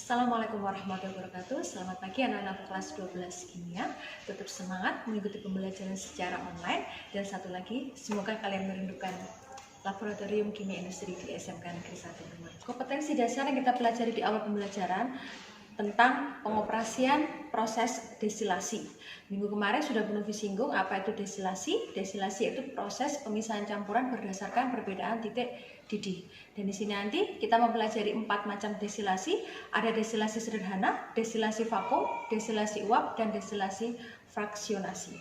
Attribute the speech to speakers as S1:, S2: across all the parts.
S1: Assalamualaikum warahmatullahi wabarakatuh. Selamat pagi anak-anak kelas 12 kimia. Tetap semangat mengikuti pembelajaran secara online. Dan satu lagi, semoga kalian merindukan laboratorium kimia industri di SMK Negeri 1 Demak. Kompetensi dasar yang kita pelajari di awal pembelajaran tentang pengoperasian proses destilasi. Minggu kemarin sudah Bu Novi singgung apa itu destilasi. Destilasi itu proses pemisahan campuran berdasarkan perbedaan titik didih. Dan di sini nanti kita mempelajari 4 macam destilasi. Ada destilasi sederhana, destilasi vakum, destilasi uap, dan destilasi fraksionasi.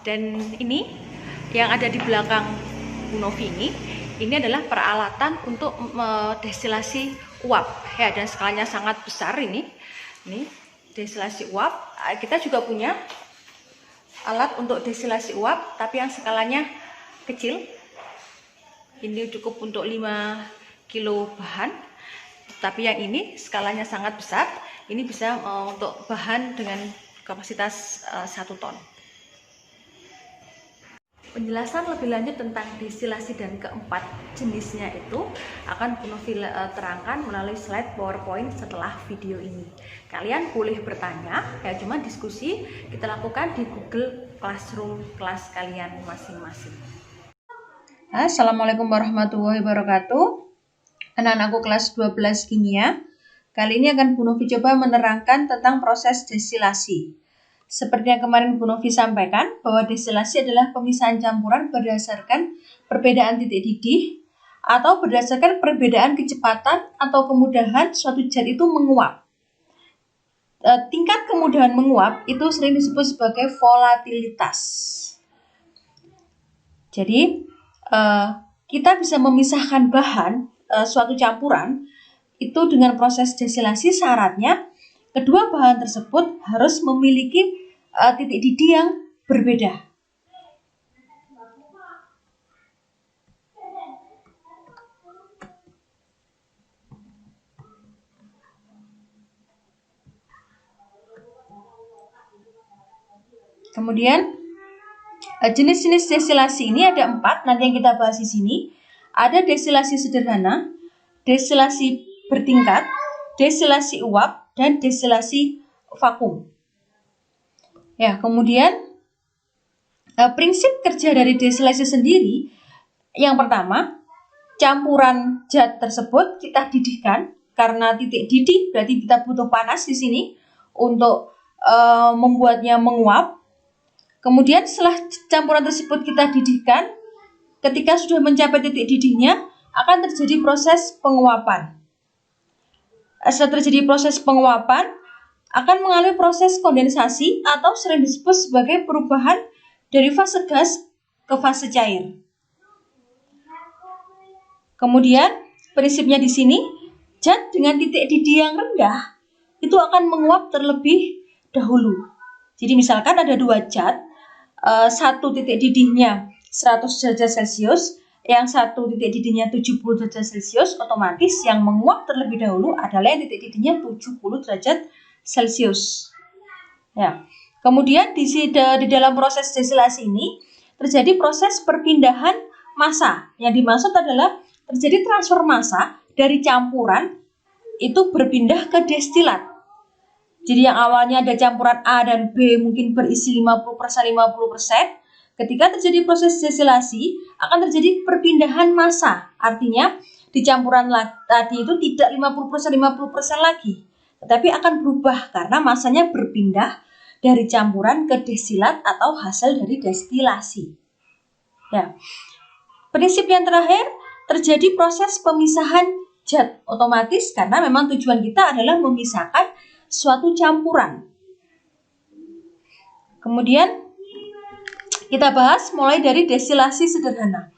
S1: Dan ini yang ada di belakang Bu Novi ini adalah peralatan untuk destilasi uap ya, dan skalanya sangat besar ini destilasi uap. Kita juga punya alat untuk destilasi uap tapi yang skalanya kecil. Ini cukup untuk 5 kilo bahan, tapi yang ini skalanya sangat besar. Ini bisa untuk bahan dengan kapasitas 1 ton. Penjelasan lebih lanjut tentang destilasi dan keempat jenisnya itu akan Bu Novi terangkan melalui slide PowerPoint setelah video ini. Kalian boleh bertanya, ya cuma diskusi kita lakukan di Google Classroom kelas kalian masing-masing. Assalamualaikum warahmatullahi wabarakatuh. Anak-anakku kelas 12 kimia. Kali ini akan Bu Novi coba menerangkan tentang proses destilasi. Seperti yang kemarin Bu Novi sampaikan, bahwa destilasi adalah pemisahan campuran berdasarkan perbedaan titik didih atau berdasarkan perbedaan kecepatan atau kemudahan suatu zat itu menguap. Tingkat kemudahan menguap itu sering disebut sebagai volatilitas. Jadi, kita bisa memisahkan bahan suatu campuran itu dengan proses destilasi. Syaratnya kedua bahan tersebut harus memiliki titik didih yang berbeda. Kemudian jenis-jenis destilasi ini ada 4, nanti yang kita bahas di sini. Ada destilasi sederhana, destilasi bertingkat, destilasi uap, dan destilasi vakum. Ya, kemudian prinsip kerja dari destilasi sendiri, yang pertama, campuran zat tersebut kita didihkan karena titik didih berarti kita butuh panas di sini untuk membuatnya menguap. Kemudian setelah campuran tersebut kita didihkan, ketika sudah mencapai titik didihnya akan terjadi proses penguapan. Setelah terjadi proses penguapan, akan mengalami proses kondensasi atau sering disebut sebagai perubahan dari fase gas ke fase cair. Kemudian prinsipnya di sini, zat dengan titik didih yang rendah itu akan menguap terlebih dahulu. Jadi misalkan ada 2 zat, satu titik didihnya 100 derajat Celcius, yang satu titik didihnya 70 derajat Celcius, otomatis yang menguap terlebih dahulu adalah yang titik didihnya 70 derajat Celcius. Ya. Kemudian di dalam proses destilasi ini terjadi proses perpindahan massa. Yang dimaksud adalah terjadi transfer massa dari campuran itu berpindah ke destilat. Jadi yang awalnya ada campuran A dan B mungkin berisi 50%, ketika terjadi proses destilasi akan terjadi perpindahan massa. Artinya di campuran tadi itu tidak 50% lagi, tetapi akan berubah karena massanya berpindah dari campuran ke destilat atau hasil dari destilasi. Ya. Prinsip yang terakhir, terjadi proses pemisahan zat otomatis karena memang tujuan kita adalah memisahkan suatu campuran. Kemudian kita bahas mulai dari destilasi sederhana.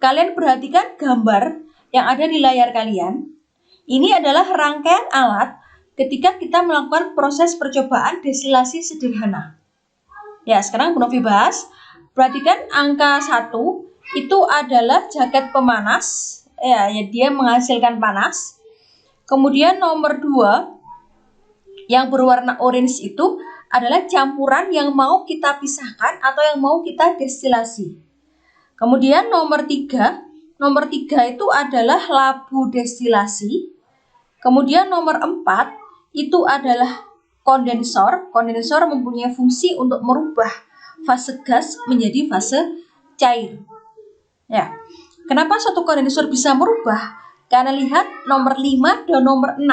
S1: Kalian perhatikan gambar yang ada di layar kalian. Ini adalah rangkaian alat ketika kita melakukan proses percobaan destilasi sederhana. Ya, sekarang Bu Novi bahas. Perhatikan angka 1 itu adalah jaket pemanas. Ya, dia menghasilkan panas. Kemudian nomor 2 yang berwarna orange itu adalah campuran yang mau kita pisahkan atau yang mau kita destilasi. Kemudian nomor 3 itu adalah labu destilasi. Kemudian nomor 4 itu adalah kondensor. Kondensor mempunyai fungsi untuk merubah fase gas menjadi fase cair. Ya. Kenapa suatu kondensor bisa merubah? Karena lihat nomor 5 dan nomor 6.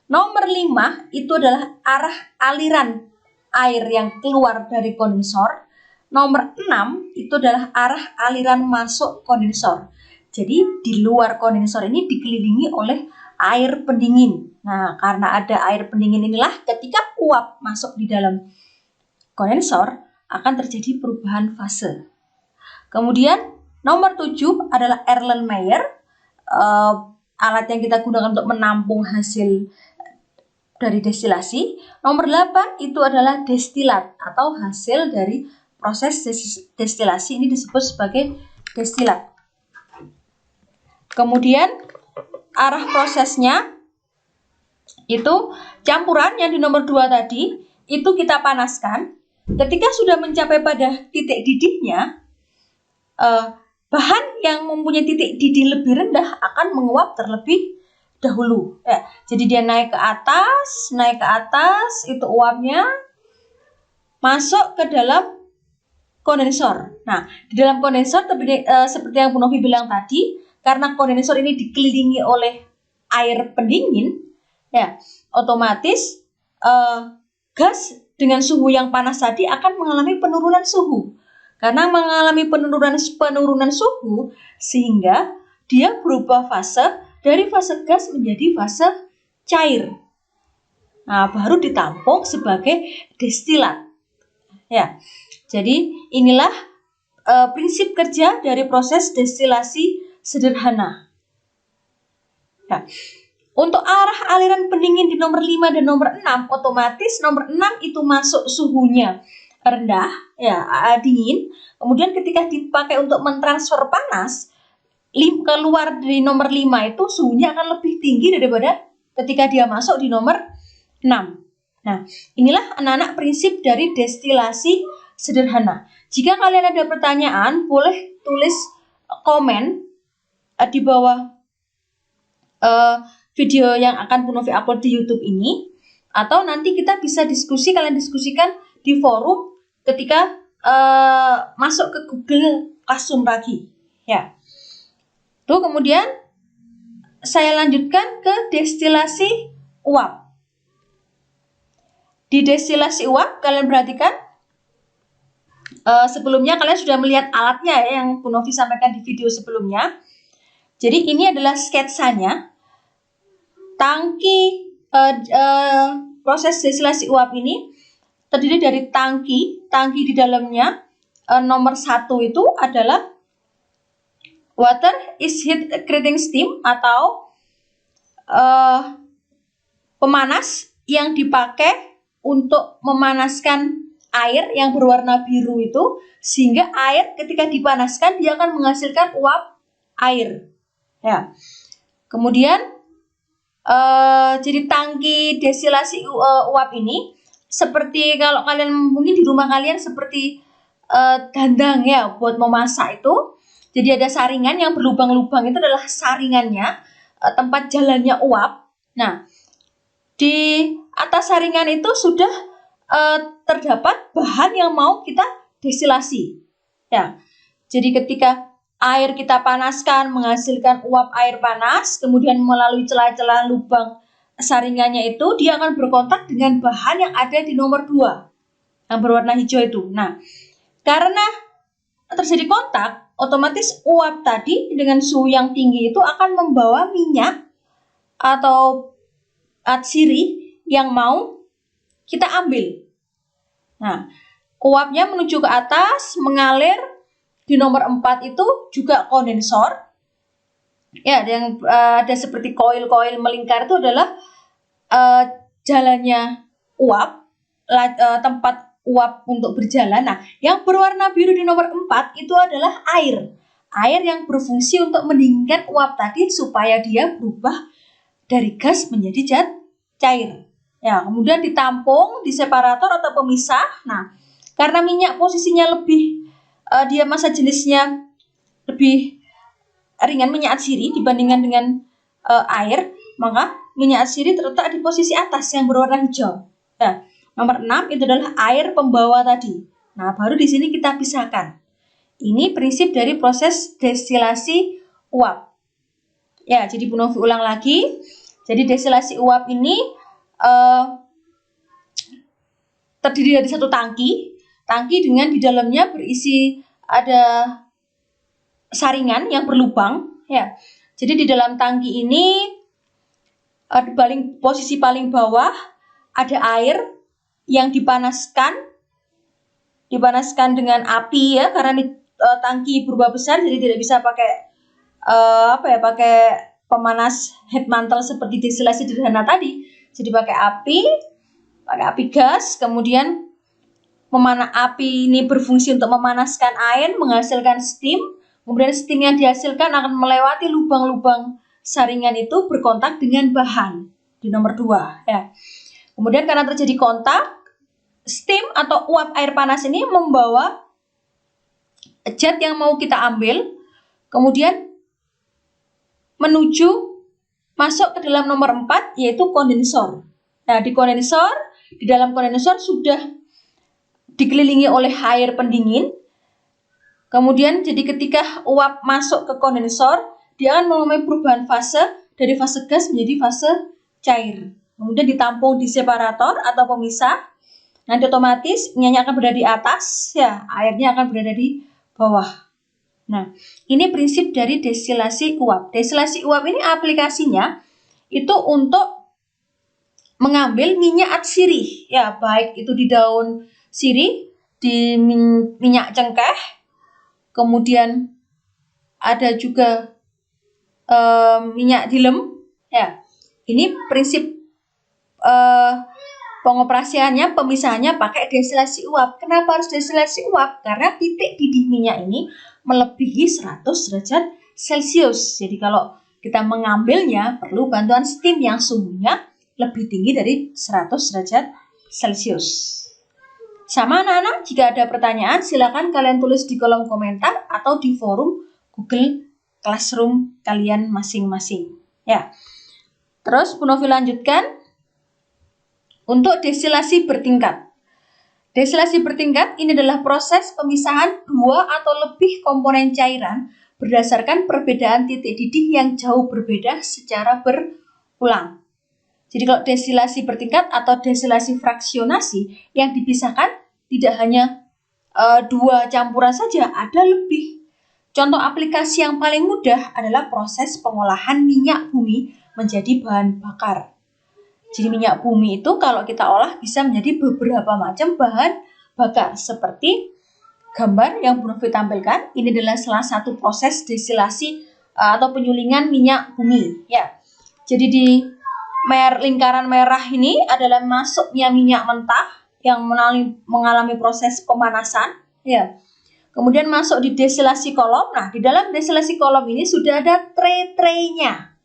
S1: Nomor 5 itu adalah arah aliran air yang keluar dari kondensor. Nomor 6 itu adalah arah aliran masuk kondensor. Jadi di luar kondensor ini dikelilingi oleh air pendingin. Nah, karena ada air pendingin inilah ketika uap masuk di dalam kondensor akan terjadi perubahan fase. Kemudian nomor 7 adalah Erlenmeyer, alat yang kita gunakan untuk menampung hasil dari destilasi. Nomor 8 itu adalah destilat atau hasil dari proses destilasi, ini disebut sebagai destilat. Kemudian arah prosesnya itu campuran yang di nomor 2 tadi itu kita panaskan. Ketika sudah mencapai pada titik didihnya, bahan yang mempunyai titik didih lebih rendah akan menguap terlebih dahulu. Ya, jadi dia naik ke atas, itu uapnya masuk ke dalam kondensor. Nah, di dalam kondensor seperti yang Bu Novi bilang tadi, karena kondensor ini dikelilingi oleh air pendingin, ya, otomatis gas dengan suhu yang panas tadi akan mengalami penurunan suhu. Karena mengalami penurunan suhu, sehingga dia berubah fase dari fase gas menjadi fase cair. Nah, baru ditampung sebagai destilat. Ya, jadi inilah prinsip kerja dari proses destilasi sederhana. Ya. Untuk arah aliran pendingin di nomor 5 dan nomor 6, otomatis nomor 6 itu masuk suhunya rendah, ya, dingin. Kemudian ketika dipakai untuk mentransfer panas, keluar dari nomor 5 itu suhunya akan lebih tinggi daripada ketika dia masuk di nomor 6. Nah, inilah anak-anak prinsip dari destilasi sederhana. Jika kalian ada pertanyaan, boleh tulis komen di bawah video yang akan Bu Novi upload di YouTube ini, atau nanti kita bisa kalian diskusikan di forum ketika masuk ke Google Classroom lagi. Ya. Tuh, kemudian saya lanjutkan ke destilasi uap. Di destilasi uap, kalian perhatikan sebelumnya kalian sudah melihat alatnya ya, yang Bu Novi sampaikan di video sebelumnya. Jadi ini adalah sketsanya. Tangki proses destilasi uap ini terdiri dari tangki di dalamnya nomor 1 itu adalah water is heat creating steam atau pemanas yang dipakai untuk memanaskan air yang berwarna biru itu, sehingga air ketika dipanaskan dia akan menghasilkan uap air. Ya. Kemudian jadi tangki destilasi uap ini seperti kalau kalian mungkin di rumah kalian seperti dandang ya buat memasak itu. Jadi ada saringan yang berlubang-lubang, itu adalah saringannya, tempat jalannya uap. Nah, di atas saringan itu sudah terdapat bahan yang mau kita destilasi. Ya. Jadi ketika air kita panaskan menghasilkan uap air panas, kemudian melalui celah-celah lubang saringannya itu dia akan berkontak dengan bahan yang ada di nomor 2 yang berwarna hijau itu. Nah, karena terjadi kontak, otomatis uap tadi dengan suhu yang tinggi itu akan membawa minyak atau atsiri yang mau kita ambil. Nah, uapnya menuju ke atas, mengalir. Di nomor 4 itu juga kondensor. Ya, yang ada seperti koil-koil melingkar itu adalah jalannya uap, tempat uap untuk berjalan. Nah, yang berwarna biru di nomor 4 itu adalah air. Air yang berfungsi untuk mendinginkan uap tadi supaya dia berubah dari gas menjadi zat cair. Ya, kemudian ditampung di separator atau pemisah. Nah, karena minyak posisinya lebih dia massa jenisnya lebih ringan, minyak atsiri dibandingkan dengan air, maka minyak atsiri terletak di posisi atas yang berwarna hijau. Nah, nomor 6 itu adalah air pembawa tadi. Nah, baru di sini kita pisahkan. Ini prinsip dari proses destilasi uap. Ya, jadi Bu Novi ulang lagi. Jadi destilasi uap ini terdiri dari satu tangki dengan di dalamnya berisi ada saringan yang berlubang. Ya, jadi di dalam tangki ini posisi paling bawah ada air yang dipanaskan dengan api ya, karena ini tangki berubah besar, jadi tidak bisa pakai pakai pemanas head mantle seperti destilasi sederhana tadi. Jadi pakai api gas, kemudian api ini berfungsi untuk memanaskan air, menghasilkan steam. Kemudian steam yang dihasilkan akan melewati lubang-lubang saringan itu berkontak dengan bahan di nomor 2 ya. Kemudian karena terjadi kontak, steam atau uap air panas ini membawa zat yang mau kita ambil, kemudian menuju masuk ke dalam nomor 4 yaitu kondensor. Nah, di dalam kondensor sudah dikelilingi oleh air pendingin. Kemudian jadi ketika uap masuk ke kondensor, dia akan mengalami perubahan fase dari fase gas menjadi fase cair. Kemudian ditampung di separator atau pemisah. Nanti otomatis minyaknya akan berada di atas, ya, airnya akan berada di bawah. Nah, ini prinsip dari destilasi uap. Destilasi uap ini aplikasinya itu untuk mengambil minyak atsiri, ya, baik itu di daun sirih, di minyak cengkeh, kemudian ada juga minyak dilem, ya. Ini prinsip pengoperasiannya, pemisahannya pakai destilasi uap. Kenapa harus destilasi uap? Karena titik didih minyak ini melebihi 100 derajat Celcius. Jadi kalau kita mengambilnya perlu bantuan steam yang suhunya lebih tinggi dari 100 derajat Celcius. Sama anak-anak, jika ada pertanyaan silakan kalian tulis di kolom komentar atau di forum Google Classroom kalian masing-masing. Ya. Terus Bu Novi lanjutkan. Untuk destilasi bertingkat. Destilasi bertingkat ini adalah proses pemisahan 2 atau lebih komponen cairan berdasarkan perbedaan titik didih yang jauh berbeda secara berulang. Jadi kalau destilasi bertingkat atau destilasi fraksionasi yang dipisahkan tidak hanya 2 campuran saja, ada lebih. Contoh aplikasi yang paling mudah adalah proses pengolahan minyak bumi menjadi bahan bakar. Jadi minyak bumi itu kalau kita olah bisa menjadi beberapa macam bahan bakar. Seperti gambar yang Bu Novi tampilkan, ini adalah salah satu proses destilasi atau penyulingan minyak bumi. Ya, jadi di lingkaran merah ini adalah masuknya minyak mentah yang mengalami proses pemanasan. Ya, kemudian masuk di destilasi kolom. Nah, di dalam destilasi kolom ini sudah ada tray-traynya,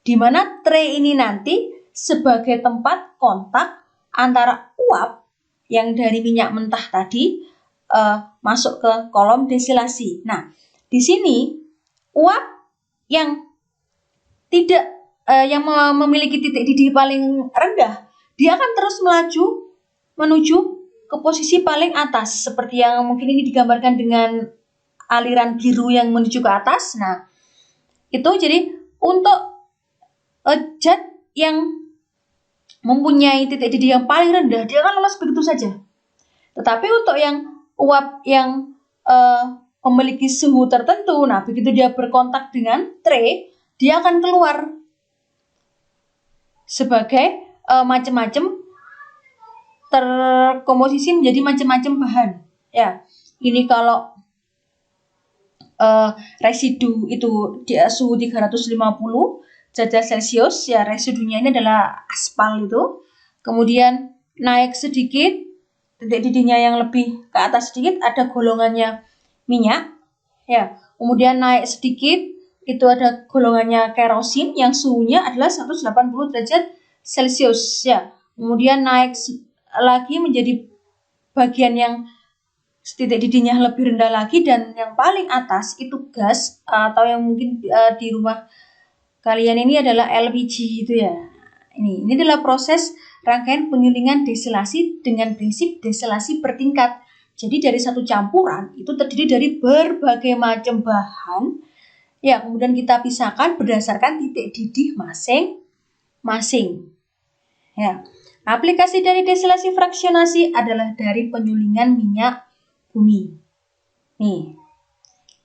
S1: di mana tray ini nanti sebagai tempat kontak antara uap yang dari minyak mentah tadi masuk ke kolom destilasi. Nah, di sini uap yang tidak yang memiliki titik didih paling rendah, dia akan terus melaju menuju ke posisi paling atas, seperti yang mungkin ini digambarkan dengan aliran biru yang menuju ke atas. Nah, itu jadi untuk zat yang mempunyai titik didih yang paling rendah, dia akan lolos begitu saja. Tetapi untuk yang uap yang memiliki suhu tertentu, nah begitu dia berkontak dengan tray, dia akan keluar sebagai macam-macam, terkomposisi menjadi macam-macam bahan. Ya, ini kalau residu itu di suhu 350 derajat Celcius, ya residunya ini adalah aspal itu. Kemudian naik sedikit, titik didihnya yang lebih ke atas sedikit ada golongannya minyak. Ya, kemudian naik sedikit itu ada golongannya kerosin yang suhunya adalah 180 derajat Celcius. Ya, kemudian naik lagi menjadi bagian yang titik didihnya lebih rendah lagi, dan yang paling atas itu gas, atau yang mungkin di rumah kalian ini adalah LPG itu ya. Ini adalah proses rangkaian penyulingan destilasi dengan prinsip destilasi bertingkat. Jadi dari satu campuran itu terdiri dari berbagai macam bahan. Ya, kemudian kita pisahkan berdasarkan titik didih masing-masing. Ya. Aplikasi dari destilasi fraksionasi adalah dari penyulingan minyak bumi. Nih.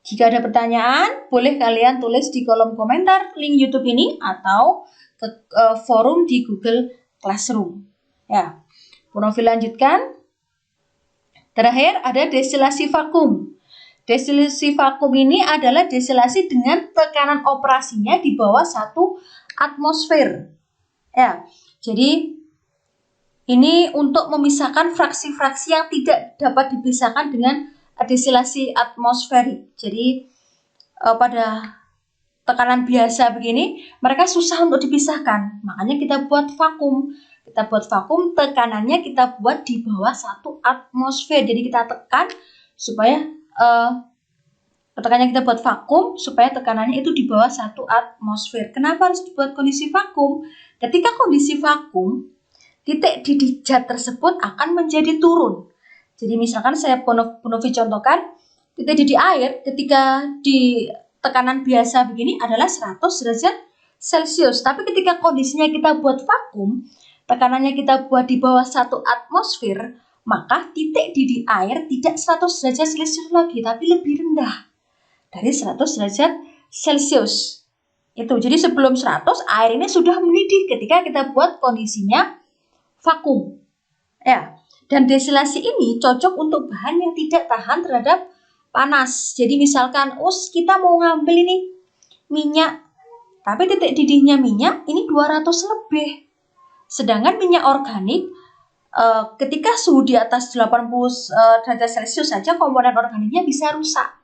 S1: Jika ada pertanyaan, boleh kalian tulis di kolom komentar link YouTube ini atau ke forum di Google Classroom. Ya. Bu Novi lanjutkan. Terakhir ada destilasi vakum. Destilasi vakum ini adalah destilasi dengan tekanan operasinya di bawah 1 atmosfer. Ya, jadi ini untuk memisahkan fraksi-fraksi yang tidak dapat dipisahkan dengan destilasi atmosferik. Jadi pada tekanan biasa begini, mereka susah untuk dipisahkan. Makanya kita buat vakum. Kita buat vakum, tekanannya kita buat di bawah 1 atmosfer. Jadi kita tekan supaya tekanannya kita buat vakum supaya tekanannya itu di bawah 1 atmosfer. Kenapa harus dibuat kondisi vakum? Ketika kondisi vakum, titik didih zat tersebut akan menjadi turun. Jadi misalkan saya Bu Novi contohkan, titik didih air ketika di tekanan biasa begini adalah 100 derajat Celcius. Tapi ketika kondisinya kita buat vakum, tekanannya kita buat di bawah 1 atmosfer, maka titik didih air tidak 100 derajat Celcius lagi, tapi lebih rendah dari 100 derajat Celcius. Itu. Jadi sebelum 100, air ini sudah mendidih ketika kita buat kondisinya vakum. Ya. Dan destilasi ini cocok untuk bahan yang tidak tahan terhadap panas. Jadi misalkan, kita mau ngambil ini minyak, tapi titik didihnya minyak ini 200 lebih. Sedangkan minyak organik, ketika suhu di atas 80 derajat Celcius saja komponen organiknya bisa rusak.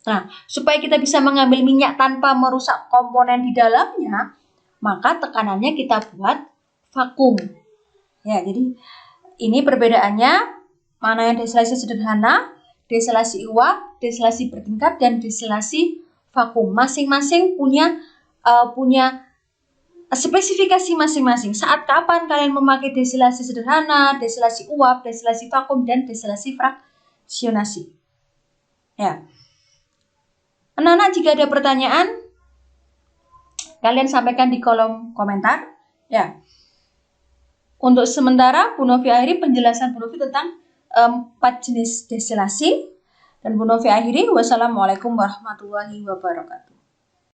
S1: Nah, supaya kita bisa mengambil minyak tanpa merusak komponen di dalamnya, maka tekanannya kita buat vakum. Ya, jadi ini perbedaannya, mana yang destilasi sederhana, destilasi uap, destilasi bertingkat, dan destilasi vakum. Masing-masing punya spesifikasi masing-masing. Saat kapan kalian memakai destilasi sederhana, destilasi uap, destilasi vakum, dan destilasi fraksionasi. Ya. Anak-anak, jika ada pertanyaan, kalian sampaikan di kolom komentar. Ya. Untuk sementara, Bu Novi akhiri penjelasan Bu Novi tentang 4 jenis destilasi. Dan Bu Novi akhiri, wassalamualaikum warahmatullahi wabarakatuh.